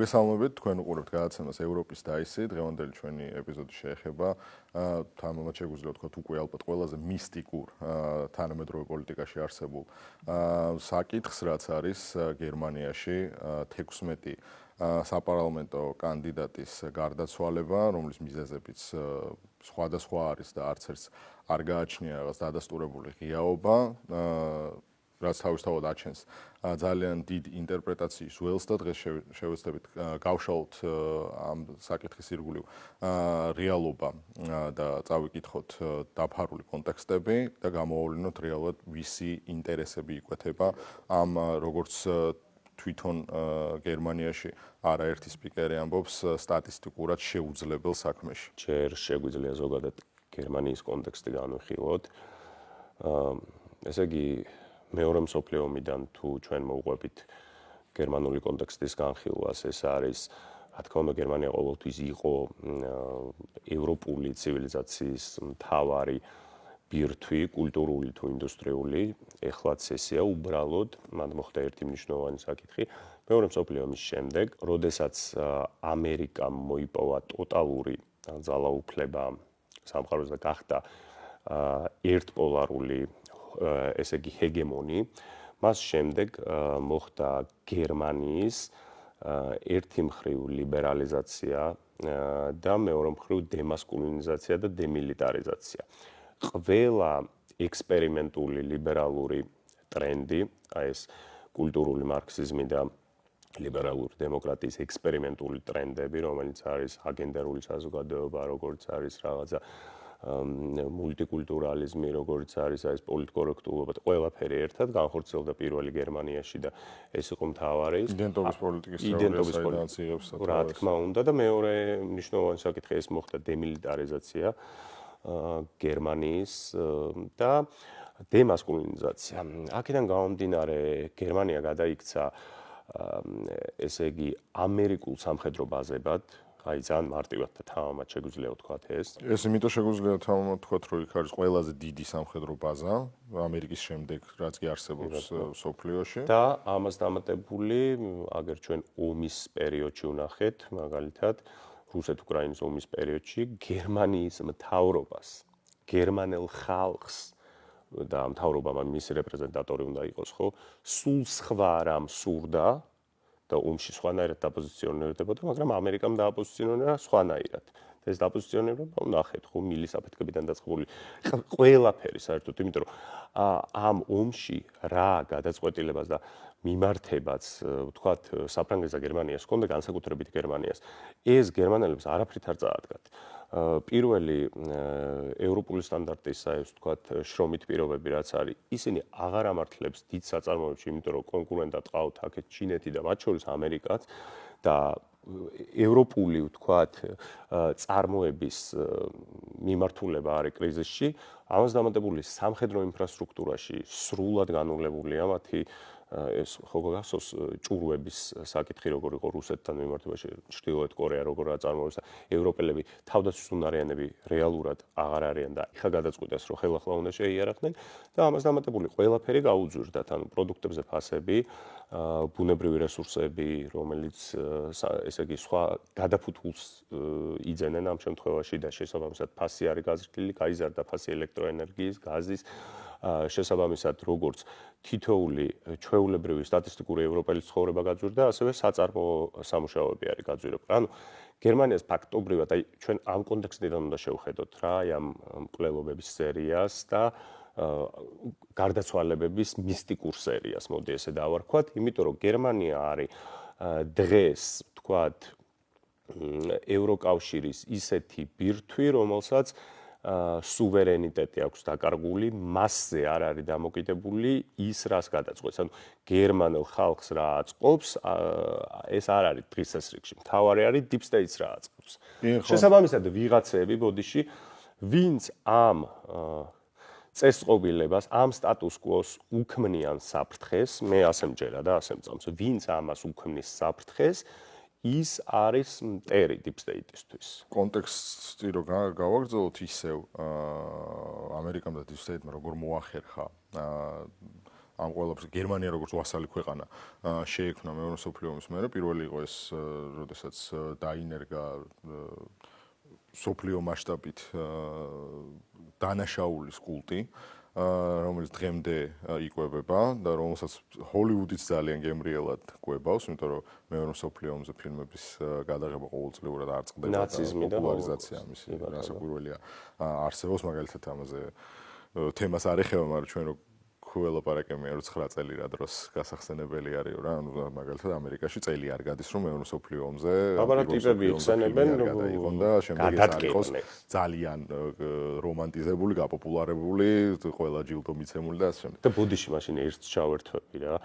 მოგესალმებით, თქვენ უყურებთ გადაცემას ევროპის დაისი. დღევანდელი ჩვენი ეპიზოდი შეეხება თამამად შეგვიძლია ვთქვათ უკვე ალბათ ყველაზე მისტიკურ თანამედროვე პოლიტიკაში არსებულ საკითხს, რაც არის გერმანიაში 16 საპარლამენტო კანდიდატის გარდაცვალება, რომლის მიზეზებიც სხვადასხვა არის და არც ერთს არ გააჩნია რაღაც დადასტურებული ღიაობა. რაც თავისთავად აჩენს ძალიან დიდ ინტერპრეტაციის ველს და დღეს შევეცდებით გავშალოთ ამ საკითხის ირგვლივ რეალობა და წავიკითხოთ დაფარული კონტექსტები და გამოვავლინოთ რეალურად ვისი ინტერესები იკვეთება ამ როგორც თვითონ გერმანიაში არაერთი სპიკერი ამბობს სტატისტიკურად შეუძლებელ საქმეში. ჯერ შეგვიძლია ზოგადად გერმანიის კონტექსტი განვიხილოთ. ესე იგი მეორე მსოფლიო ომიდან თუ ჩვენ მოვყვებით გერმანული კონტექსტის განხილვას, ეს არის, რა თქმა უნდა, გერმანია ყოველთვის იყო ევროპული ცივილიზაციის მთავარი ბირთვი, კულტურული თუ ინდუსტრიული. ეხლაც ესეა უბრალოდ, მან მოხდა ერთი მნიშვნელოვანი საკითხი. მეორე მსოფლიო ომის შემდეგ, როდესაც ამერიკამ მოიპოვა ტოტალური ძალაუფლება სამყაროს და გახდა ერთპოლარული ესე იგი ჰეგემონი, მას შემდეგ მოხდა გერმანიის ერთი მხრივ ლიბერალიზაცია და მეორე მხრივ დემასკულინიზაცია და დემილიტარიზაცია. ყველა ექსპერიმენტული ლიბერალური ტრენდი, აი ეს კულტურული მარქსიზმი და ლიბერალური დემოკრატიის ექსპერიმენტული ტრენდები, რომელიც არის აგენდერული საზოგადოება, როგორც არის რაღაცა მულტიკულტურალიზმი, როგორც არის ეს პოლიტკორექტულობა, ყველაფერი ერთად განხორციელდა პირველი გერმანიაში და ეს იყო მთავარი იდენტობის პოლიტიკის თეორიას, რა თქმა უნდა და მეორე მნიშვნელოვანი საკითხი ეს მოხდა დემილიტარიზაცია გერმანიის და დემასკულინიზაცია. აქედან გამომდინარე გერმანია გადაიქცა ესე იგი ამერიკულ სამხედრო ბაზებად, აი ძალიან მარტივად და თამამად შეგვიძლია ვთქვათ ეს. ეს იმიტომ შეგვიძლია თამამად ვთქვათ, რომ იქ არის ყველაზე დიდი სამხედრო ბაზა ამერიკის შემდეგ, რაც კი არსებობს მსოფლიოში. და ამას დამატებული, აგერ ჩვენ ომის პერიოდში ვნახეთ, მაგალითად, რუსეთ-უკრაინის ომის პერიოდში გერმანიის მთავრობას, გერმანელ ხალხს და მთავრობამ მისი რეპრეზენტატორი უნდა იყოს, ხო, სულ სხვა რამ სურდა და ომში სხვანაირად დაპოზიციონირდებოდა, მაგრამ ამერიკამ დააპოზიციონირა სხვანაირად. ეს დაპოზიციონირება ვნახეთ, ხო, მილის აფეთქებიდან დაწყებული ყველაფერი საერთოდ, იმიტომ რომ ამ ომში რა გადაწყვეტილებას და მიმართებაც, ვთქვათ, საფრანგეთს და გერმანიას ჰქონდა, განსაკუთრებით გერმანიას. ეს გერმანელებს არაფრით არ წაადგათ. პირველი ევროპული სტანდარტის, აი ეს ვთქვათ, შრომით პირობები რაც არის, ისინი აღარ ამართლებს დიდ საწარმოებში, იმიტომ რომ კონკურენტად ყავთ აქეთ ჩინეთი და მათ შორის ამერიკაც და ევროპული, ვთქვათ, წარმოების მიმართულება არის კრიზისში, ამას დამატებული სამხედრო ინფრასტრუქტურაში სრულად განულებულია მათი ეს ხო გახსოვს ჭურვების საკითხი როგორ იყო რუსეთთან მიმართებაში, ჩრდილოეთ კორეა როგორ აწარმოებს და ევროპელები თავდაცვის უნარიანები რეალურად აღარ არიან და ეხა გადაწყვიტეს რომ ხელახლა უნდა შეიარახდნენ და ამას დამატებული ყველაფერი გაუძვირდათ, ანუ პროდუქტებზე ფასები, ბუნებრივი რესურსები, რომელიც ესე იგი სხვა გადაფუთულს იძენენ ამ შემთხვევაში და შესაბამისად ფასი არის გაზრდილი, გაიზარდა ფასი ელექტროენერგიის, გაზის შესაბამისად როგორც თითოეული ჩვეულებრივი სტატისტიკური ევროპელის ცხოვრება გაძვირდა, ასევე საწარმო სამუშაოები არის გაძვირებული. ანუ გერმანიას ფაქტობრივად, აი ჩვენ ამ კონტექსტიდან უნდა შევხედოთ რა, აი ამ მკვლელობების სერიას და გარდაცვალებების მისტიკურ სერიას, მოდი ესე დავარქვათ, იმიტომ რომ გერმანია არის დღეს, ვთქვათ, ევროკავშირის ისეთი ბირთვი, რომელსაც სუვერენიტეტი აქვს დაკარგული, მასზე არ არის დამოკიდებული ის, რას გადაწყვეტს. ანუ გერმანელ ხალხს რა აწყობს, ეს არ არის დღის წესრიგში. მთავარი არის deep state-ს რა აწყობს. შესაბამისად, ვიღაცები ბოდიში, ვინც ამ წესწყობილებას, ამ სტატუს კვოს უქმნიან საფრთხეს, მე ასე მჯერა და ასე მწამს, ვინც ამას უქმნის საფრთხეს, ის არის მტერი deep state-ისთვის. კონტექსტი რო გავაგრძელოთ ისევ ამერიკამ და deep state-მა როგორ მოახერხა ამ ყველაფერს გერმანია როგორც ვასალი ქვეყანა შეექმნა მეორე მსოფლიო ომის მერე. პირველი იყო ეს, როდესაც დაინერგა მსოფლიო მასშტაბით დანაშაულის კულტი, რომელიც დღემდე იკვებება და რომელსაც ჰოლივუდიც ძალიან გემრიელად კვებავს, იმიტომ რომ მეორე მსოფლიო ომზე ფილმების გადაღება ყოველწლიურად არ წყდება და პოპულარიზაცია მისი რასაკვირველია არსებობს, მაგალითად ამაზე თემას არ ეხება, მაგრამ ჩვენ რო ველაპარაკებია რომ 9 წელი რა დროს გასახსენებელი არის რა, ანუ მაგალითად ამერიკაში წელი არ გადის რომ მეორე მსოფლიო ომზე აბარატიპები იხსენებენ და შემდეგ ეს არ იყოს ძალიან რომანტიზებული, გაპოპულარებული, ყველა ჯილდო მიცემული და ასე შემდეგ. და ბუდიში მაშინ ერთს ჩავერთვები რა.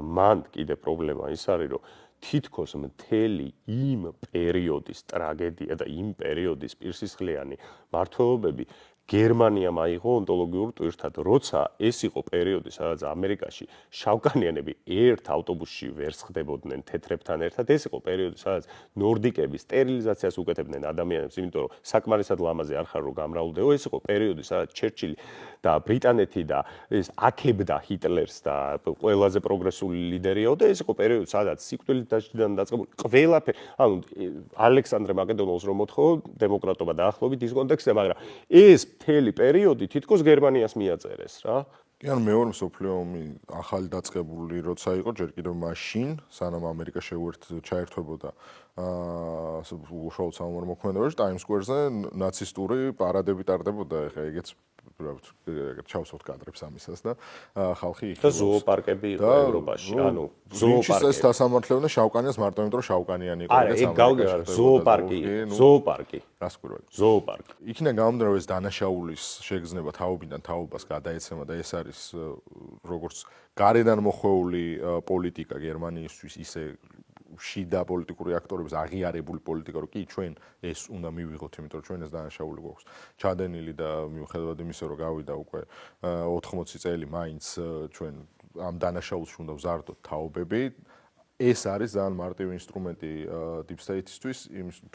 მან კიდე პრობლემა ის არის რომ თითქოს მთელი იმ პერიოდის ტრაგედია და იმ პერიოდის პირსისხლიანი მმართველობები გერმანიამ აიღო ონტოლოგიურ ტვირთად, როცა ეს იყო პერიოდი, სადაც ამერიკაში შავკანიანები ერთ ავტობუსში ვერ სხდებოდნენ თეთრებთან ერთად, ეს იყო პერიოდი, სადაც ნორდიკები სტერილიზაციას უკეთებდნენ ადამიანებს, იმიტომ რომ საკმარისად ლამაზი არ ხარ რომ გამრავლდეო, ეს იყო პერიოდი, სადაც ჩერჩილი და ბრიტანეთი და ეს აკებდა ჰიტლერს და ყველაზე პროგრესული ლიდერიაო და ეს იყო პერიოდი, სადაც სიკვდილით დასჯიდან დაწყებული ყველაფერი, ანუ ალექსანდრე მაკედონელს რომ მოთხოვ დემოკრატობა დაახლოებით ის კონტექსტზე, მაგრამ ეს მთელი პერიოდი თითქოს გერმანიას მიაწერეს რა. კი, ანუ მეორე მსოფლიო ომი ახალი დაწყებული როცა იყო, ჯერ კიდევ მაშინ, სანამ ამერიკა ჩაერთვებოდა უშუალოდ საომარ მოქმედებაში, ტაიმს სკვერზე ნაცისტური პარადები ტარდებოდა, ეხლა ეგეც ჩავსვათ კადრებს ამისას და ხალხი იხილავს. და ზოოპარკები იყო ევროპაში, ანუ ზოოპარკი. ეს დასამართლევდნენ შავკანიანს მარტო იმიტომ რომ შავკანიანი იყო. არა, ეგ გავგებარ, ზოოპარკი. რას კვირველი? ზოოპარკი. იქიდან გამომდინარე ეს დანაშაულის შეგრძნება თაობიდან თაობას გადაეცემა და ეს არის როგორც გარედან მოხვეული პოლიტიკა გერმანიისთვის, ისე შიდა პოლიტიკური აქტორების აღიარებული პოლიტიკა, რომ კი ჩვენ ეს უნდა მივიღოთ, იმიტომ რომ ჩვენ ეს დანაშაული გვაქვს ჩადენილი და მიუხედავად იმისა, რომ გავიდა უკვე 80 წელი, მაინც ჩვენ ამ დანაშაულს უნდა ვზარდოთ თაობები. ეს არის ძალიან მარტივი ინსტრუმენტი deep state-ისთვის,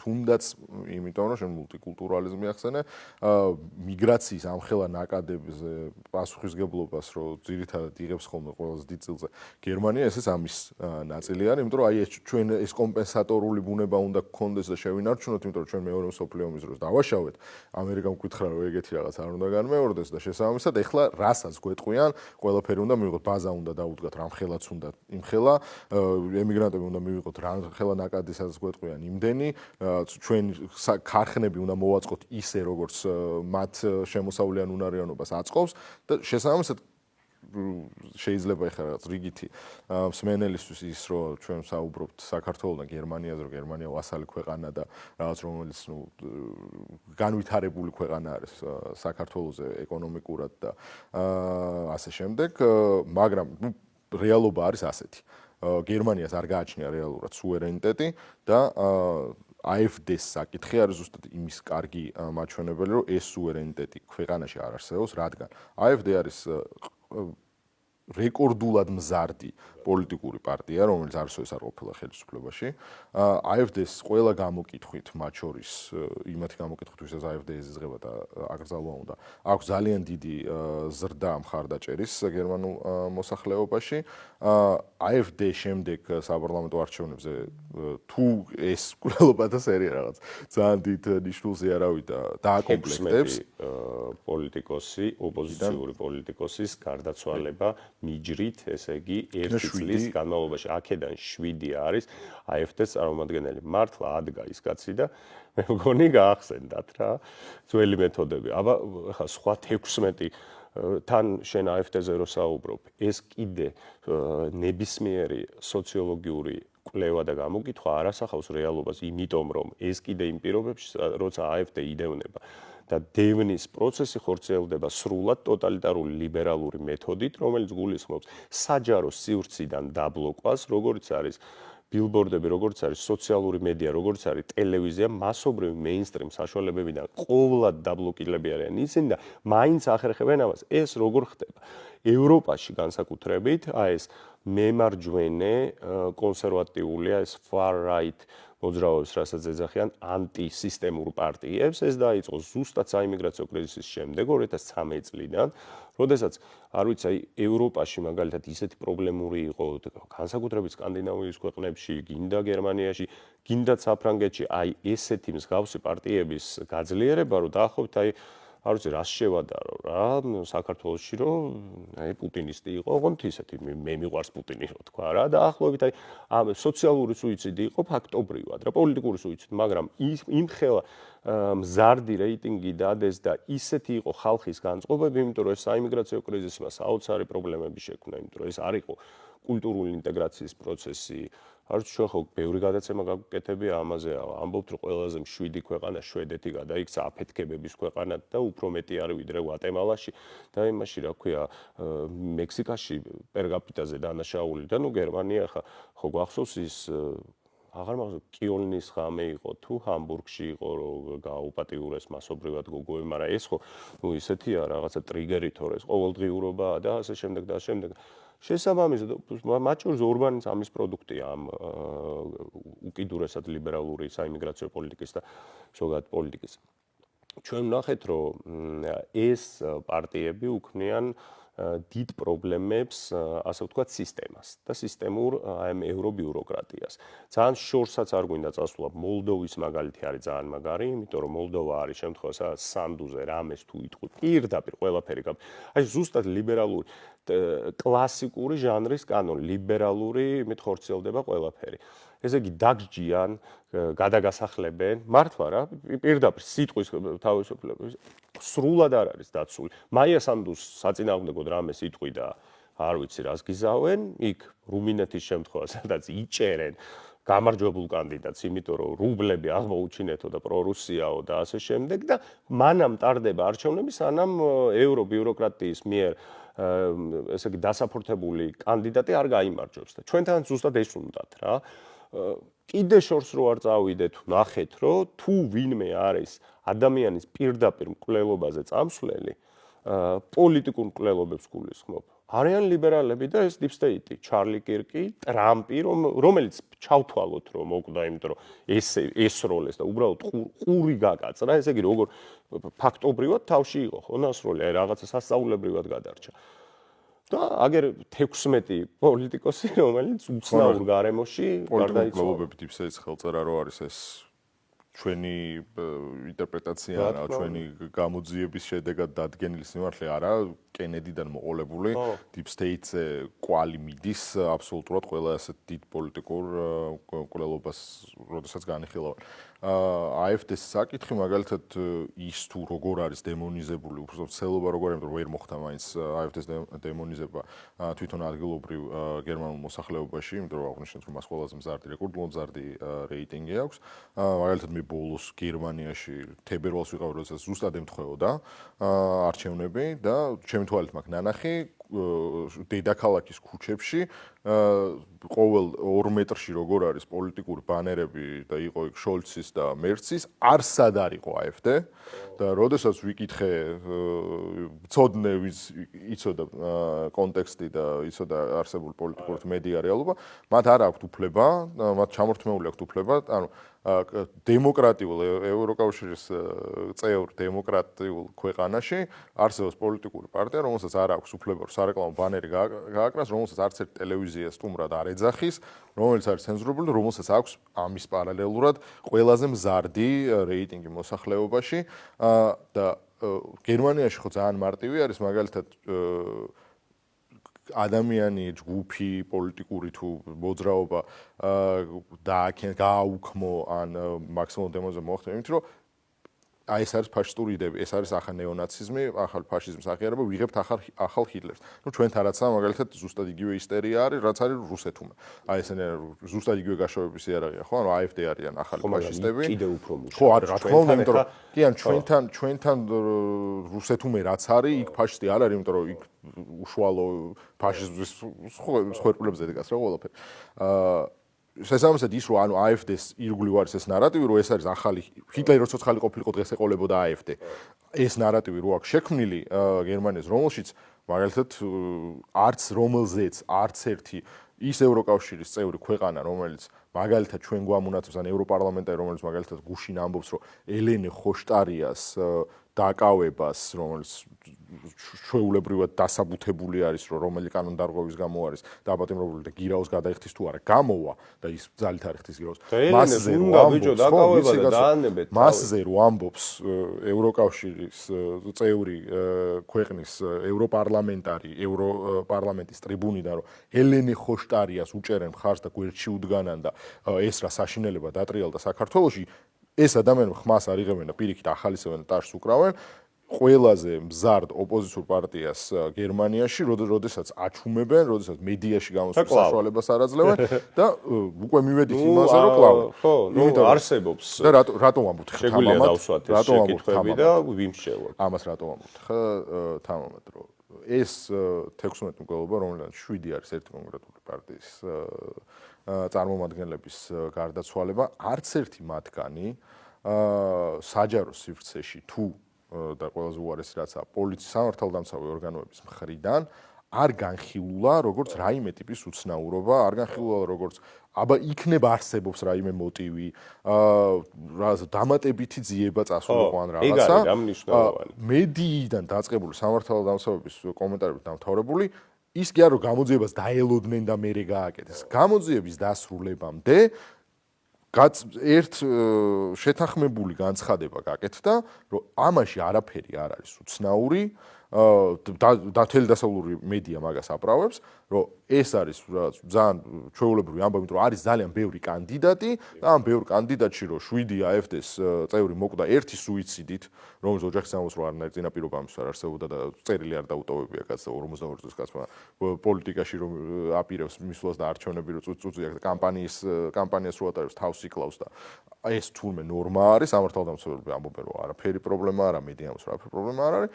თუნდაც იმიტომ რომ შენ მულტიკულტურალიზმი ახსენე, მიგრაციის ამხელა ნაკადებზე პასუხისგებლობას, რომ ძირითადად იღებს ხოლმე ყველაზე დიდ წილზე გერმანია, ესეც ამის ნაწილი არის, იმიტომ რომ აი ეს ჩვენ ეს კომპენსატორული ბუნება უნდა გქონდეს და შევინარჩუნოთ, იმიტომ რომ ჩვენ მეორე მსოფლიო ომის დროს დავაშავეთ, ამერიკამ გითხრა რომ ეგეთი რაღაც არ უნდა განმეორდეს და შესაბამისად ეხლა რასაც გვეტყვიან, ყველაფერი უნდა მივიღოთ, ბაზა უნდა დაუდგათ, რამხელაც უნდა იმხელა ემიგრანტები უნდა მივიღოთ რამხელა ნაკადი, სადაც გვეტყვიან იმდენი, ჩვენ ქარხნები უნდა მოვაწყოთ ისე, როგორც მათ შემოსავლიან უნარიანობას აწყობს და შესაბამისად შეიძლება ეხლა რაღაც რიგითი მსმენელისთვის ის რომ ჩვენ საუბრობთ საქართველოს და გერმანიაზე, რომ გერმანია ვასალი ქვეყანა და რაღაც რომელიც განვითარებული ქვეყანა არის საქართველოზე ეკონომიკურად და ასე შემდეგ, მაგრამ რეალობა არის ასეთი. გერმანიას არ გააჩნია რეალურად სუვერენიტეტი და AfD-ს საკითხი არის ზუსტად იმის კარგი მაჩვენებელი, რომ ეს სუვერენიტეტი ქვეყანაში არ არსებობს, რადგან AfD არის რეკორდულად მზარდი პოლიტიკური პარტია, რომელიც არასოდეს არ ყოფილა ხელისუფლებაში. AfD-ს ყველა გამოკითხვით, მათ შორის იმათი გამოკითხვით, ვისაც AfD ეზიზღება და აკრძალვა უნდა, აქვს ძალიან დიდი ზრდა მხარდაჭერის გერმანულ მოსახლეობაში. AfD შემდეგ საპარლამენტო არჩევნებზე თუ ეს კვლელობათა სერია რაღაც ძალიან დიდ ნიშნულს იარავდა დააკომპლექტებს პოლიტიკოსი, ოპოზიციური პოლიტიკოსის გარდაცვალება მიჯრით, ესე იგი, ერთი წლის განმავლობაში აქედან 7 არის AfD-ს წარმომადგენელი. მართლა ადგა ის კაცი და მე მგონი გაახსენდათ რა, ძველი მეთოდები. აბა ხა სხვა 16 თან შენ AfD-ზე რო საუბრობ, ეს კიდე ნებისმიერი სოციოლოგიური კვლევა და გამოკითხვა არ ასახავს რეალობას, იმიტომ რომ ეს კიდე იმ პირობებში, როცა AfD იდევნება და დევნის პროცესი ხორციელდება სრულად ტოტალიტარული ლიბერალური მეთოდით, რომელიც გულისხმობს საჯარო სივრციდან დაბლოკვას, როგორც არის ბილბორდები, როგორც არის სოციალური მედია, როგორც არის ტელევიზია, მასობრივი მეინსტრიმ საშუალებებიდან ყოვლად დაბლოკილები არიან ისინი და მაინც ახერხებენ ამას. ეს როგორ ხდება? ევროპაში განსაკუთრებით, ეს მემარჯვენე კონსერვატიულია, ეს far right მოძრაობებს, რასაც ეძახიან ანტისისტემურ პარტიებს. ეს დაიწყო ზუსტად საიმიგრაციო კრიზისის შემდეგ 2013 წლიდან, როდესაც არ ვიცი, აი ევროპაში მაგალითად ისეთი პრობლემური იყო განსაკუთრებით სკანდინავიის ქვეყნებში, გინდა გერმანიაში, გინდაც საფრანგეთში, აი ესეთი მსგავსი პარტიების გაძლიერება, რომ დაახლოებით აი არ ვიცი, რას შევადარო რა, საქართველოში რომ აი პუტინისტი იყო, ოღონდ ისეთი მე მიყვარს პუტინი რო თქვა რა, დაახლოებით აი ამ სოციალური სუიციდი იყო ფაქტობრივად რა, პოლიტიკური სუიციდი, მაგრამ იმ ხელა მზარდი რეიტინგი დადეს და ისეთი იყო ხალხის განწყობები, იმიტომ რომ ეს საიმიგრაციო კრიზისმა საოცარი პრობლემები შექმნა, იმიტომ რომ ეს არ იყო კულტურული ინტეგრაციის პროცესი. არ ვიცი, ჩვენ ხო ბევრი გადაცემა გავკეთებია ამაზე, ამბობთ რომ ყველაზე მშვიდი ქვეყანა შვედეთი გადაიქცა აფეთქებების ქვეყანად და უფრო მეტი არის ვიდრე გვატემალაში და იმაში რა ქვია მექსიკაში პერკაპიტაზე დანაშაული და ნუ გერმანია ხო გვახსოვს ის აღარ მახსოვს კიოლნის ხამე იყო თუ ჰამბურგში იყო რომ გააუპატიურეს მასობრივად გოგოები, მაგრამ ეს ხო ნუ ისეთია რაღაცა ტრიგერი თორე ეს ყოველდღიურობაა და ასე შემდეგ და ასე შემდეგ. შესაბამისად, მათ შორის ორბანის ამის პროდუქტია ამ უკიდურესად ლიბერალური საიმიგრაციო პოლიტიკის და ზოგადად პოლიტიკის. ჩვენ ვნახეთ, რომ ეს პარტიები უქმნიან დიდ პრობლემებს, ასე ვთქვათ, სისტემას და სისტემურ ამ ევრობიუროკრატიას. ძალიან შორსაც არ გვინდა წასვლა მოლდოვის მაგალითი არის ძალიან მაგარი, იმიტომ რომ მოლდოვა არის შემთხვევა, სადაც სანდუზე რამეს თუ იტყვი, პირდაპირ ყველაფერი აი ზუსტად ლიბერალური კლასიკური ჟანრის კანონი, ლიბერალური, იმით ხორციელდება ყველაფერი. ესე იგი დაგჯიან, გადაგასახლებენ, მართლა რა, პირდაპირ სიტყვის თავისუფლების სრულად არ არის დაცული. მაია სანდუს საწინააღმდეგოდ რამეს იტყვი და არ ვიცი რას გიზავენ, იქ რუმინეთის შემთხვევა, სადაც იჭერენ გამარჯვებულ კანდიდატს, იმიტომ რომ რუბლები აღმოუჩინეთო და პრორუსიაო და ასე შემდეგ და მანამ ტარდება არჩევნები, სანამ ევრობიუროკრატიის მიერ ესე იგი დასაფორთებული კანდიდატი არ გაიმარჯვებს და ჩვენთან ზუსტად ეს უნდათ რა. კიდე შორს რო არ წავიდეთ, ნახეთ რომ თუ ვინმე არის ადამიანის პირდაპირ მკვლელობაზე წამსვლელი, პოლიტიკურ მკვლელობებს გულისხმობ. არიან ლიბერალები და ეს deep state-ი, ჩარლი კირკი, ტრამპი, რომელიც ჩავთვალოთ რომ მოკვდა, იმიტომ რომ ესროლეს და უბრალოდ ყური გაკაცრა, ესე იგი როგორ ფაქტობრივად თავში იყო ხო ნასროლი, აი რაღაცა სასწაულებრივად გადარჩა. და აგერ 16 პოლიტიკოსი, რომელიც უცნაურ გარემოში გარდაიცვალა. პოლიტიკოსები deep state-ს ხელწერა რო არის ეს ჩვენი ინტერპრეტაცია რა, ჩვენი გამოძიების შედეგად დადგენილი სიმართლე არა, კენედიდან მოყოლებული deep state-ზე კვალი მიდის აბსოლუტურად ყველა ასეთ დიდ პოლიტიკურ მკვლელობას, როდესაც განიხილავენ. AfD-ს საკითხი მაგალითად ის თუ როგორ არის დემონიზებული, უბრალოდ ცელობა როგორ არის, ვერ მოხდა მაინც AfD-ს დემონიზება თვითონ ადგილობრივ გერმანულ მოსახლეობაში, იმიტომ რომ აღნიშნეთ, რომ მას ყველაზე მზარდი, რეკორდულად მზარდი რეიტინგი აქვს. მაგალითად მე ბოლოს გერმანიაში თებერვალს ვიყავ, როდესაც ზუსტად ემთხვეოდა არჩევნები და ჩემი თვალით მაქვს ნანახი დედაქალაქის ქუჩებში ყოველ 2 მეტრში როგორ არის პოლიტიკური ბანერები და იყო იქ შოლცის და მერცის, არსად არ იყო AfD და როდესაც ვიკითხე ცოდნე იცოდა კონტექსტი და იცოდა არსებული პოლიტიკური მედია რეალობა, მათ არ აქვთ უფლება, მათ ჩამორთმეული აქვთ უფლება, ანუ დემოკრატიულ ევროკავშირის წევრ დემოკრატიულ ქვეყანაში არსებობს პოლიტიკური პარტია, რომელსაც არ აქვს უფლება სარეკლამო ბანერი გააკრას, რომელსაც არც ერთ ტელევიზია სტუმრად არ ეძახის, რომელიც არის ცენზურებული, რომელსაც აქვს ამის პარალელურად ყველაზე მზარდი რეიტინგი მოსახლეობაში და გერმანიაში ხო ძალიან მარტივი არის მაგალითად ადამიანი, ჯგუფი, პოლიტიკური თუ მოძრაობა გააუქმო ან მაქსიმალურ დემონზე მოახდინო, იმიტომ რომ აი ეს არის ფაშისტური იდეები, ეს არის ახალ ნეონაციზმი, ახალ ფაშიზმის აღიარება, ვიღებთ ახალ ჰიტლერს. ნუ ჩვენთან რაცა მაგალითად ზუსტად იგივე ისტერია არის, რაც არის რუსეთუმე. აი ესენი ზუსტად იგივე გაშოვების იარაღია, ხო? ანუ AfD არიან ახალი ფაშისტები. კიდე უფრო მუშა. ხო, არის, რა თქმა უნდა, იმიტომ რომ კი ან ჩვენთან რუსეთუმე რაც არის, იქ ფაშისტი არ არის, იმიტომ რომ იქ უშუალო ფაშიზმის ხერხულებზე დგას რა ყველაფერი. შესაბამისად ის რომ ანუ AfD-ს ირგვლივ არის ეს ნარატივი, რომ ეს არის ახალი ჰიტლერი როცა ხალი ყოფილიყო დღეს ეყოლებოდა AfD. ეს ნარატივი რო აქვს შექმნილი გერმანიის, რომელშიც მაგალითად არც რომელზეც არც ერთი ის ევროკავშირის წევრი ქვეყანა, რომელიც მაგალითად ჩვენ გვამონათებს ან ევროპარლამენტარი რომელიც მაგალითად გუშინ ამბობს რომ ელენე ხოშტარიას დაკავებას რომელიც ჩვეულებრივად დასაბუთებული არის რომ რომელი კანონდარღვევის გამო არის დაპატიმრებული და გირაოს გადაიხდის თუ არა გამოვა და ის ძალით არ იხდის გირაოს მასზე რო ამბობს ევროკავშირის წევრი ქვეყნის ევროპარლამენტარი ევროპარლამენტის ტრიბუნიდან რომ ელენე ხოშტარიას უჭერენ მხარს და გვერდში უდგანან და ეს რა საშინელება დატრიალდა საქართველოში ეს ადამიანები ხმას არ იღებენ და პირიქით ახალისებენ და ტაშს უკრავენ ყველაზე მზარდ ოპოზიციურ პარტიას გერმანიაში, როდესაც აჩუმებენ, როდესაც მედიაში გამოსვლის საშუალებას არ აძლევენ და უკვე მივედით იმაზე, რომ კლავენ. ხო, ნუ არსებობს. და რატომ ამბობთ ხა თამამად? რატომ ამბობთ და ვიმსჯელოთ? ამას რატომ ამბობთ ხა თამამად, რომ ეს 16 მკვლელობა, რომელიდან 7 არის ერთი კონკრეტული პარტიის წარმომადგენლების გარდაცვალება, არც ერთი მათგანი საჯარო სივრცეში თუ და ყველაზე უარესი რაცაა პოლიციის სამართალდამცავი ორგანოების მხრიდან არ განხილულა როგორც რაიმე ტიპის უცნაურობა, არ განხილულა როგორც აბა იქნება არსებობს რაიმე მოტივი, დამატებითი ძიება წასულიყო ან რაღაცა. ეგ არის რა მნიშვნელოვანი. მედიიდან დაწყებული სამართალდამცავების კომენტარებით დამთავრებული ის კი არ რომ გამოძიებას დაელოდნენ და მერე გააკეთეს. გამოძიების დასრულებამდე ერთ შეთანხმებული განცხადება გაკეთდა, რომ ამაში არაფერი არ არის უცნაური, მთელი დასავლური მედია მაგას აპრავებს, რომ ეს არის ძალიან ჩვეულებრივი ამბავი, რომ არის ძალიან ბევრი კანდიდატი და ამ ბევრ კანდიდატში რომ 7 AfD-ს წევრი მოკვდა ერთი სუიციდით, რომელიც ოჯახის ამბობს, რომ არანაირი წინაპირობა ამის არ არსებობდა და წერილი არ დაუტოვებია კაცს 42 წლის კაცმა პოლიტიკაში რომ აპირებს მისვლას და არჩევნები რომ წუწია და კამპანიას რო ატარებს თავს იკლავს და ეს თურმე ნორმა არის, სამართალდამცავები ამბობენ, რომ არაფერი პრობლემა არა, მედია ამბობს, რომ არაფერი პრობლემა არ არის.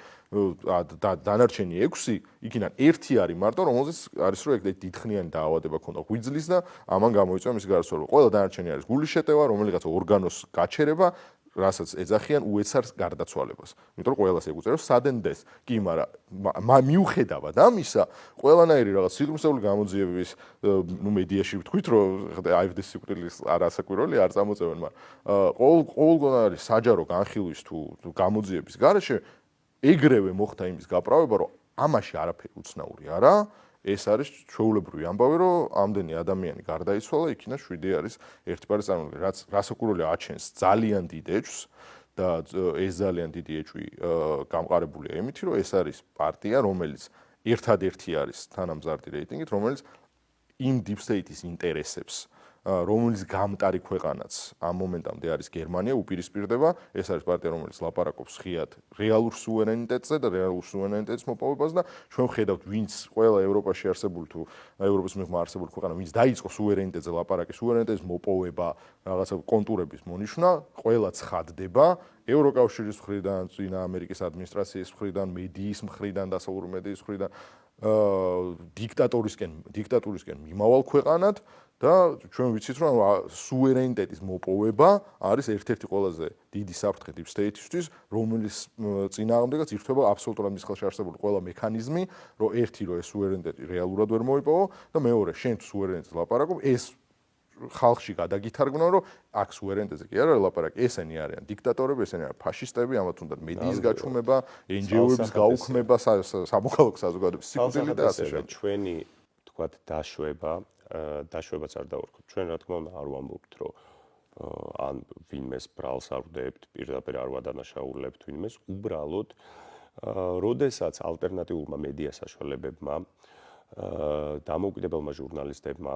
დანარჩენი 6 იქიდან ერთი არის მარტო, რომელზეც არის რომ ეგ დიდხნიანი დაავადება ქონდა ღვიძლის და ამან გამოიწვია მისი გარდაცვალება. ყველა დანარჩენი არის გულის შეტევა, რომელიღაც ორგანოს გაჩერება, რასაც ეძახიან უეცარ გარდაცვალებას. იმიტომ რომ ყველას ეგუწევს sudden death. კი, მაგრამ მიუხედავად ამისა, ყველანაირი რაღაც სიღრმისეული გამოძიებების ნუ მედიაში ვთქვით, რომ AfD-ის სიკვდილის არასაკვირველი არ წამოწევენ, მაგრამ ყოველგვარ არის საჯარო განხილვის თუ გამოძიების გარეშე ეგრევე მოხდა იმის გაправება, რომ ამაში არაფერი უცნაური არა, ეს არის ჩვეულებრივი ამბავი, რომ ამდენი ადამიანი გარდაიცვალა, იქიდან 7 არის ერთი პარტიის წარმომადგენელი, რაც რასაკვირველია აჩენს ძალიან დიდ ეჭვს და ეს ძალიან დიდი ეჭვი გამყარებულია იმით, რომ ეს არის პარტია, რომელიც ერთადერთი არის თანამზარდი რეიტინგით, რომელიც იმ deep state-ის ინტერესებს რომელიც გამტარი ქვეყანაც ამ მომენტამდე არის გერმანია უპირისპირდება, ეს არის პარტია, რომელიც ლაპარაკობს ხიად რეალურ სუვერენიტეტზე და რეალურ სუვერენიტეტის მოპოვებას და ჩვენ ვხედავთ, ვინც ყველა ევროპაში არსებული თუ ევროპის მიღმა არსებული ქვეყანა, ვინც დაიწყო სუვერენიტეტზე ლაპარაკი, სუვერენიტეტის მოპოვება, რაღაცა კონტურების მონიშვნა, ყველა ცხადდება ევროკავშირის მხრიდან, წინა ამერიკის ადმინისტრაციის მხრიდან, მედიის მხრიდან, დასავლური მედიის მხრიდან, დიქტატურისკენ მიმავალ ქვეყანად და ჩვენ ვიცით რომ სუვერენიტეტის მოპოვება არის ერთ-ერთი ყველაზე დიდი საფრთხე deep state-ისთვის, რომელიც წინააღმდეგაც ირთვება აბსოლუტურად მის ხელში არსებული ყველა მექანიზმი, რომ ერთი რომ ეს სუვერენიტეტი რეალურად ვერ მოიპოვო და მეორე შენ თუ სუვერენიტეტს ლაპარაკობ, ეს ხალხში გადაგითარგმნა, რომ აქ სუვერენიტეტზე კი არა ლაპარაკი, ესენი არიან დიქტატორები, ესენი არიან ფაშისტები, ამათ უნდა მედიის გაჩუმება, NGO-ების გაუქმება, სამოქალაქო საზოგადოების სიკვდილი და ასე შემდეგ. ჩვენი თქვათ დაშვებაც არ დავარქოთ. ჩვენ რა თქმა უნდა არ ვამბობთ, რომ ან ვინმეს ბრალს არ ვდებთ, პირდაპირ არ ვადანაშაულებთ ვინმეს, უბრალოდ როდესაც ალტერნატიულმა მედია საშუალებებმა, დამოუკიდებელმა ჟურნალისტებმა,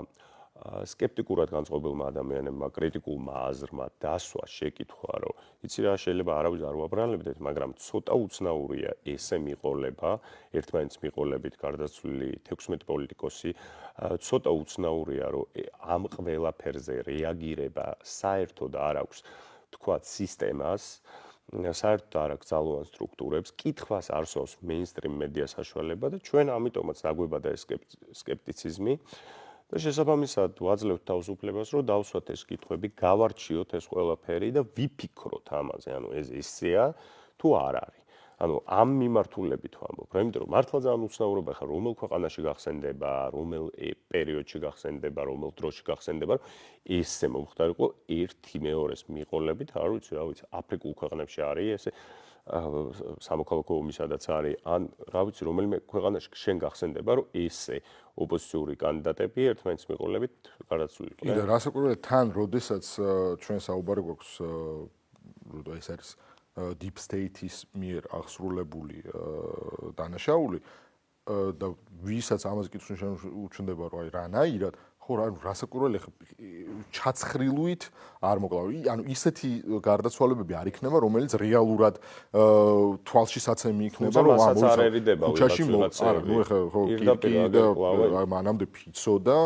სკეპტიკურად განწყობილმა ადამიანებმა, კრიტიკულმა აზრმა დასვა შეკითხვა, რომ იცი რა შეიძლება არავის არ ვაბრალებდეთ, მაგრამ ცოტა უცნაურია ესე მიყოლება, ერთმანეთს მიყოლებით გარდაცვლილი 16 პოლიტიკოსი, ცოტა უცნაურია, რომ ამ ყველაფერზე რეაგირება საერთოდ არ აქვს, თქვათ, სისტემას, საერთოდ არ აქვს ძალოვან სტრუქტურებს, კითხვას არსოვს მეინსტრიმ მედია საშუალება და ჩვენ ამიტომაც დაგვებადა ეს სკეპტიციზმი. და შესაბამისად ვაძლევთ თავისუფლებას, რომ დავსვათ ეს კითხვები, გავარჩიოთ ეს ყველაფერი და ვიფიქროთ ამაზე, ანუ ეს ისეა თუ არ არის. ანუ ამ მიმართულებით ვამბობ, იმიტომ რომ მართლა ძალიან უცნაურობა ხარ, რომელ ქვეყანაში გახსენდება, რომელ პერიოდში გახსენდება, რომელ დროში გახსენდება, ესე მომხდარიყო ერთი მეორეს მიყოლებით, არ ვიცი, რა ვიცი, აფრიკულ ქვეყნებში არის ესე სამოქალაქო ომი სადაც არის, ან რა ვიცი, რომელიმე ქვეყანაში შენ გახსენდება, რომ ესე ოპოზიციური კანდიდატები ერთმანეთს მიყოლებით გარდაცვლილიყო. კი და რასაკვირველია თან, როდესაც ჩვენ საუბარი გვაქვს ეს არის deep state-ის მიერ აღსრულებული დანაშაული და ვისაც ამაზე კითხვის უჩნდება, რომ აი რანაირად ხო რა რასაკვირველია ჩაცხრილვით არ მოკლავ. ანუ ისეთი გარდაცვალებები არ იქნება, რომელიც რეალურად თვალშისაცემი იქნება, რომ ქუჩაში არა, ნუ ეხლა ხო კი და მანამდე ფიცო და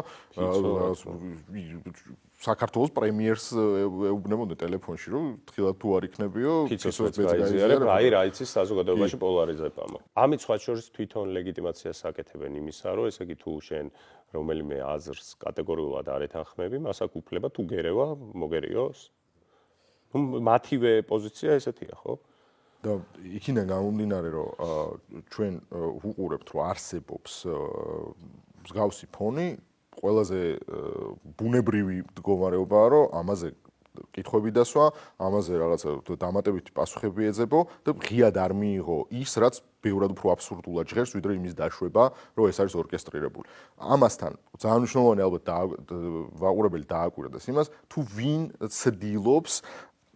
საქართველოს პრემიერს ეუბნებოდნენ ტელეფონში, რომ თხილად თუ არ იქნებიო, ფიცოს გაიზიარებ, რა იცის საზოგადოებაში პოლარიზება. ამით სხვა შორის თვითონ ლეგიტიმაციას აკეთებენ იმისა, რომ ესე იგი თუ შენ რომელიმე აზრს კატეგორიულად არ ეთანხმები, მას აქვს უფლება თუ გერევა მოგერიოს. ნუ მათივე პოზიცია ესეთია, ხო? და იქიდან გამომდინარე, რომ ჩვენ ვუყურებთ, რომ არსებობს მსგავსი ფონი, ყველაზე ბუნებრივი მდგომარეობაა, რომ ამაზე კითხვები დასვა, ამაზე რაღაცა დამატებითი პასუხები ეძებო და ღიად არ მიიღო ის, რაც ბევრად უფრო აბსურდულად ჟღერს, ვიდრე იმის დაშვება, რომ ეს არის ორკესტრირებული. ამასთან ძალიან მნიშვნელოვანი ალბათ ვაყურებელი დააკვირდეს იმას, თუ ვინ ცდილობს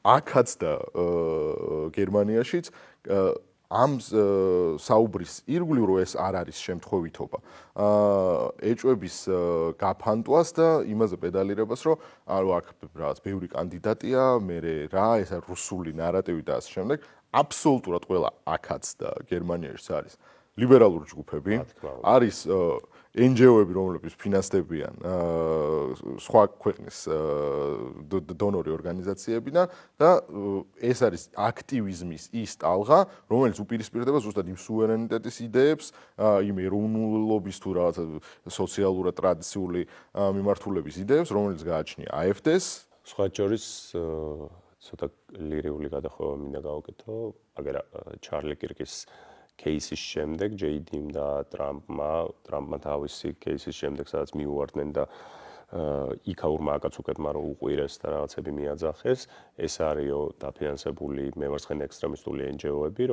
აქაც და გერმანიაშიც ამ საუბრის ირგვლივ რომ ეს არ არის შემთხვევითობა. ეჭვების გაფანტვას და იმაზე პედალირებას, რომ ანუ აქ რაღაც ბევრი კანდიდატია, მე რა, ეს არის რუსული ნარატივი და ასე შემდეგ. აბსოლუტურად ყველა აქაც და გერმანიაში არის ლიბერალური ჯგუფები, არის NGO-ები, რომლებიც ფინანსდებიან სხვა ქვეყნის დონორი ორგანიზაციებიდან და ეს არის აქტივიზმის ის ტალღა, რომელიც უპირისპირდება ზუსტად იმ სუვერენიტეტის იდეებს, იმ ეროვნულობის თუ რაღაცა სოციალურად ტრადიციული მიმართულების იდეებს, რომელიც გააჩნია AfD-ს. სხვა შორის ცოტა ლირიული გადახვევა მინდა გავაკეთო, აგერ ჩარლი კირკის кейსის შემდეგ JD-მ და ტრამპმა თავისი кейსის შემდეგ სადაც მიუვარდნენ და იქაურმა აკაცუკეთმა რომ უყვირეს და რაღაცები მიაძახეს, ეს არისო დაფინანსებული მემარცხენე ექსტრემისტული NGO-ები,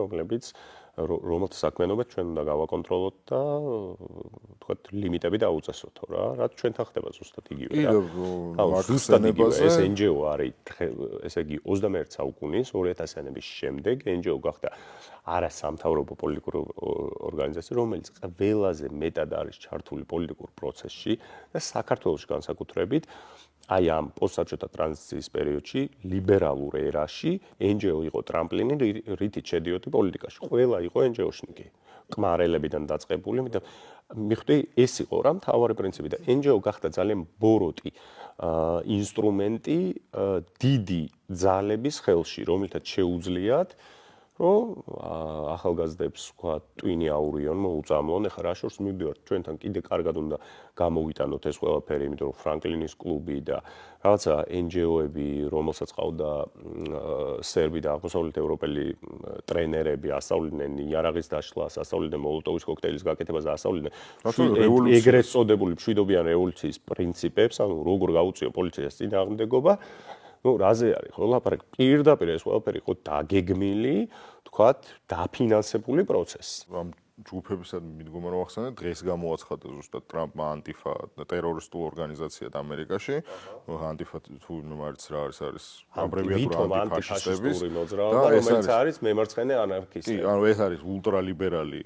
რომელთა საქმიანობა ჩვენ უნდა გავაკონტროლოთ და თქვათ ლიმიტები დაუწესოთო რა, რაც ჩვენთან ხდება ზუსტად იგივე რა. ზუსტად იგივე ეს NGO არის, ესე იგი 21 საუკუნის 2000-იანების შემდეგ NGO გახდა არასამთავრობო პოლიტიკური ორგანიზაცია, რომელიც ყველაზე მეტად არის ჩართული პოლიტიკურ პროცესში და საქართველოში განსაკუთრებით აი ამ პოსტსაბჭოთა ტრანზიციის პერიოდში ლიბერალურ ერაში NGO იყო ტრამპლინი, რითიც შედიოდი პოლიტიკაში. ყველა იყო NGO-შნიკი. ყმარელებიდან დაწყებული და მიხვდი ეს იყო რა მთავარი პრინციპი და NGO გახდა ძალიან ბოროტი ინსტრუმენტი დიდი ძალების ხელში, რომელთაც შეუძლიათ რომ ახალგაზრდებს თქვა ტვინი აურიონ, მოუწამლონ, ეხლა რა შორს მივდივართ, ჩვენთან კიდე კარგად უნდა გამოვიტანოთ ეს ყველაფერი, იმიტომ რომ ფრანკლინის კლუბი და რაღაცა NGO-ები, რომელსაც ყავდა სერბი და აღმოსავლეთ ევროპელი ტრენერები, ასწავლიდნენ იარაღის დაშლას, ასწავლიდნენ მოლოტოვის კოქტეილის გაკეთებას და ასწავლიდნენ ეგრეთ წოდებული მშვიდობიან რევოლუციის პრინციპებს, ანუ როგორ გაუწიო პოლიციას წინააღმდეგობა. ნუ რაზე არის ხო ლაპარაკი პირდაპირ ეს ყველაფერი იყო დაგეგმილი, თქვათ, დაფინანსებული პროცესი. ამ ჯგუფებისადმი მიდგომა რომ ახსენეთ, დღეს გამოაცხადა ზუსტად ტრამპმა ანტიფა ტერორისტულ ორგანიზაციად ამერიკაში. ანტიფა თუ ნომარიც რა არის აბრევიატურა ანტიფაშისტების მოძრაობა, რომელიც არის მემარცხენე ანარქისტები. კი, ანუ ეს არის ულტრალიბერალი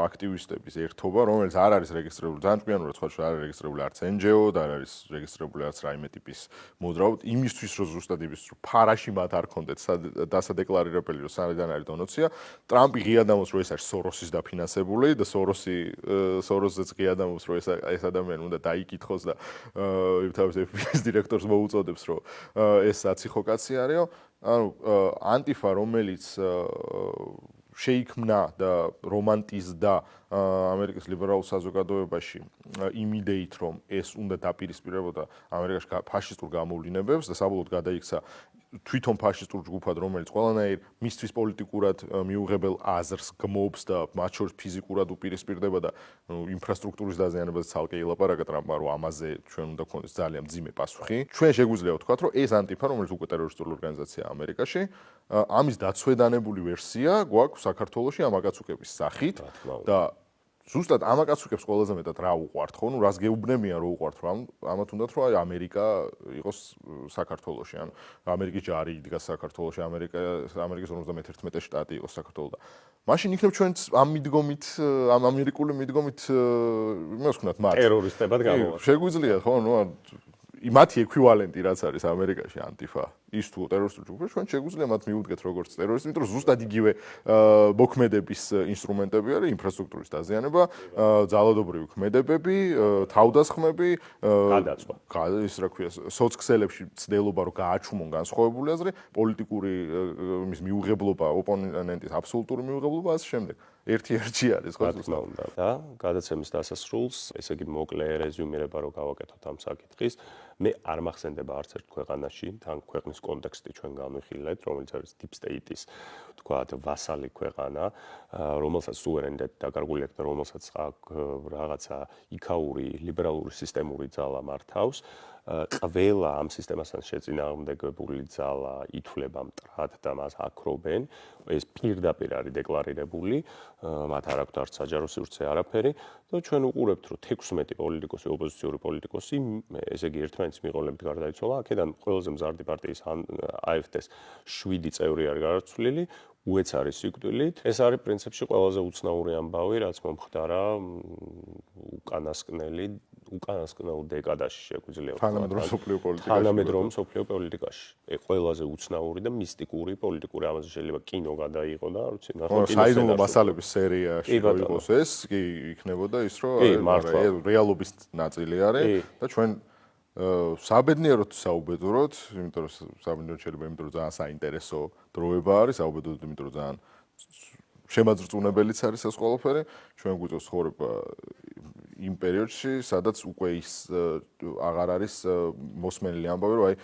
აქტივისტების ერთობა, რომელიც არ არის რეგისტრირებული, ძალიან ჭკვიანურად სხვა არ არის რეგისტრირებული არც NGO და არ არის რეგისტრირებული არც რაიმე ტიპის მოძრაობა. იმისთვის რომ ზუსტად იმის რომ ფარაში მათ არ კონდეთ დასადეკლარირებელი რომ სანიდან არის დონოცია, ტრამპი ღია დამოს რომ ეს არის სოროსის დაფინანსებული და სოროსზეც ღია დამოს რომ ეს ადამიანი უნდა დაიკითხოს და თავის FBI-ის დირექტორს მოუწოდებს რომ ეს საციხო კაცი არისო. ანუ ანტიფა რომელიც შეიქმნა და რომანტიზდა ამერიკის ლიბერალურ საზოგადოებაში იმ იდეით, რომ ეს უნდა დაპირისპირებოდა ამერიკაში ფაშისტურ გამოვლინებებს და საბოლოოდ გადაიქცა თვითონ ფაშისტურ ჯგუფად, რომელიც ყველანაირ მისთვის პოლიტიკურად მიუღებელ აზრს გმობს და მათ შორის ფიზიკურად უპირისპირდება და ინფრასტრუქტურის დაზიანებაზე ცალკე ილაპარაკა ტრამპმა, რომ ამაზე ჩვენ უნდა გქონდეს ძალიან მძიმე პასუხი. ჩვენ შეგვიძლია ვთქვათ, რომ ეს ანტიფა, რომელიც უკვე ტერორისტული ორგანიზაციაა ამერიკაში, ამის დაცვედანებული ვერსია გვაქვს საქართველოში ამაკაცუკების სახით და ზუსტად ამაკაცუკებს ყველაზე მეტად რა უყვართ ხო? ნუ რას გეუბნებიან რომ უყვართ რომ ამათ უნდათ რომ აი ამერიკა იყოს საქართველოში, ანუ ამერიკის ჯარი იდგას საქართველოში, ამერიკის 51 შტატი იყოს საქართველო და მაშინ იქნებ ჩვენც ამ მიდგომით, ამ ამერიკული მიდგომით მე ვსკვნათ მათ ტერორისტებად გამოვართ. შეგვიძლია ხო? ნუ მათი ექვივალენტი რაც არის ამერიკაში ანტიფა ის თუ ტერორისტული ჯგუფი ჩვენ შეგვიძლია მათ მიუდგეთ როგორც ტერორისტი, იმიტომ რომ ზუსტად იგივე მოქმედების ინსტრუმენტები არის ინფრასტრუქტურის დაზიანება, ძალადობრივი ქმედებები, თავდასხმები, გადაწვა. ის რა ქვია, სოცქსელებში ცდელობა რომ გააჩუმონ განსხვავებული აზრი, პოლიტიკური იმის მიუღებლობა, ოპონენტის აბსოლუტური მიუღებლობა ასე შემდეგ. ერთი არის ხო ზუსტად. და გადაცემის დასასრულს, ესე იგი მოკლე რეზიუმირება რო გავაკეთოთ ამ საკითხის, მე არ მახსენდება არც ერთ ქვეყანაში, თან ქვეყნის კონტექსტი ჩვენ განვიხილეთ, რომელიც არის deep state-ის, თქვათ, ვასალი ქვეყანა, რომელსაც სუვერენიტეტი დაკარგული აქვს და რომელსაც რაღაცა იქაური ლიბერალური სისტემური ძალა მართავს. ყველა ამ სისტემასთან შეწინააღმდეგებული ძალა ითვლება მტრად და მას აქრობენ. ეს პირდაპირ არის დეკლარირებული, მათ არ აქვთ არც საჯარო სივრცე არაფერი და ჩვენ უყურებთ, რომ 16 პოლიტიკოსი, ოპოზიციური პოლიტიკოსი, ესე იგი ერთმანეთის მიყოლებით გარდაიცვალა. აქედან ყველაზე მზარდი პარტიის AfD-ს 7 წევრი არის გარდაცვლილი. უეცარი სიკვდილით. ეს არის პრინციპში ყველაზე უცნაური ამბავი, რაც მომხდარა უკანასკნელ დეკადაში შეგვიძლია ვთქვათ. თანამედროვე მსოფლიო პოლიტიკაში. ყველაზე უცნაური და მისტიკური პოლიტიკური ამაზე შეიძლება კინო გადაიღო და არ ვიცი, ნახო კინოს საიდუმლო მასალების სერიაში იყოს ეს, კი იქნებოდა ის, რომ რეალობის ნაწილი არის და ჩვენ საბედნიეროდ საუბედუროთ, იმიტომ რომ საბედნიეროდ შეიძლება, იმიტომ რომ ძალიან საინტერესო დროება არის, საუბედუროთ, იმიტომ რომ ძალიან შემაძრწუნებელიც არის ეს ყველაფერი. ჩვენ გვიწევს ცხოვრება იმ პერიოდში, სადაც უკვე ის აღარ არის მოსმენილი ამბავი, რომ აი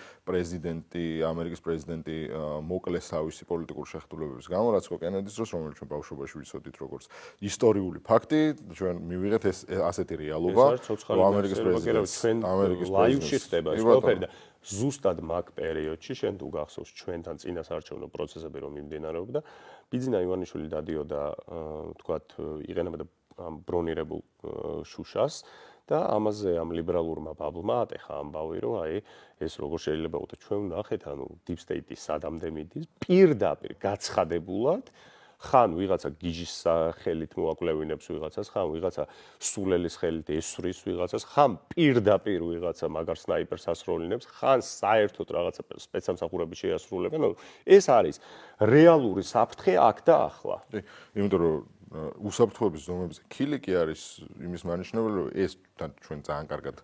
ამერიკის პრეზიდენტი მოკლეს თავისი პოლიტიკური შეხედულებების გამო, რაც კენედის დროს, რომელიც ჩვენ ბავშვობაში ვიცოდით როგორც ისტორიული ფაქტი, ჩვენ მივიღეთ ასეთი რეალობა, რომ ამერიკის პრეზიდენტი ლაივში ხდება ეს ყველაფერი და ზუსტად მაგ პერიოდში შენ თუ გახსოვს ჩვენთან წინასაარჩევნო პროცესები რომ მიმდინარეობდა, ბიძინა ივანიშვილი დადიოდა, თქვათ, იყენებდა ამ ბრონირებულ შუშას და ამაზე ამ ლიბერალურმა ბაბლმა ატეხა ამბავი, რომ აი ეს როგორ შეიძლება უთა ჩვენ ვნახეთ, ანუ deep state-ის სადამდე მიდის პირდაპირ გაცხადებულად ხან ვიღაცა გიჟის ხელით მოაკვლევინებს ვიღაცას, ხან ვიღაცა სულელის ხელით ესვრის ვიღაცას, ხან პირდაპირ ვიღაცა მაგარ სნაიპერს ასრულინებს, ხან საერთოდ რაღაცა სპეცსამსახურები შეასრულებენ. ეს არის რეალური საფრთხე აქ და ახლა. იმიტომ რომ უსაფრთხოების ზომებზე ქილიკი არის იმის მანიშნებელი, რომ ეს ჩვენ ძალიან კარგად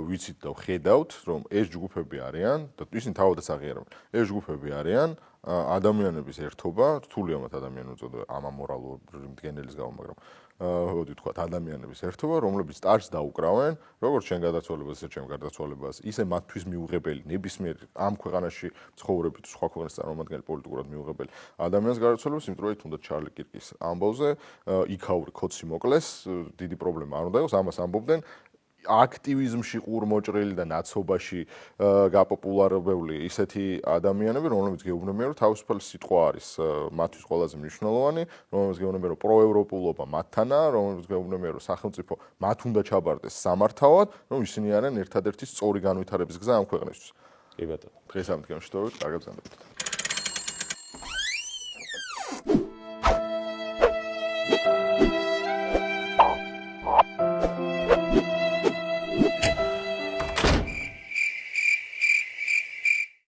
ვიცით და ვხედავთ, რომ ეს ჯგუფები არიან და ისინი თავადაც აღიარებენ. ეს ჯგუფები არიან ადამიანების ერთობა, რთულია მათ ადამიანებს უწოდება ამ ამორალური მდგენელის გამო, მაგრამ მოდი ვთქვათ, ადამიანების ერთობა, რომლებიც ტარჩს დაუკრავენ, როგორც ჩვენ გადაცვალებას, ისე ჩვენ გარდაცვალებას, ისე მათთვის მიუღებელი ნებისმიერ ამ ქვეყანაში ცხოვრებით სხვა ქვეყნის წარმომადგენელი პოლიტიკურად მიუღებელი ადამიანის გარდაცვალებას, იმიტომ რომ თუნდაც ჩარლი კირკის ამბავზე იქაური კოცი მოკლეს, დიდი პრობლემა არ უნდა იყოს, ამას ამბობდნენ აქტივიზმში ყურმოჭრილი და ნაცობაში გაპოპულარებული ისეთი ადამიანები, რომლებიც გეუბნებიან, რომ თავისუფალი სიტყვა არის მათთვის ყველაზე მნიშვნელოვანი, რომლებიც გეუბნებიან, რომ პროევროპულობა მათთანაა, რომლებიც გეუბნებიან, რომ სახელმწიფო მათ უნდა ჩაბარდეს სამართავად, რომ ისინი არიან ერთადერთი სწორი განვითარების გზა ამ ქვეყნისთვის. კი ბატონო. დღეს ამ თემაში შევდივართ, კარგად გზავნებოდეთ.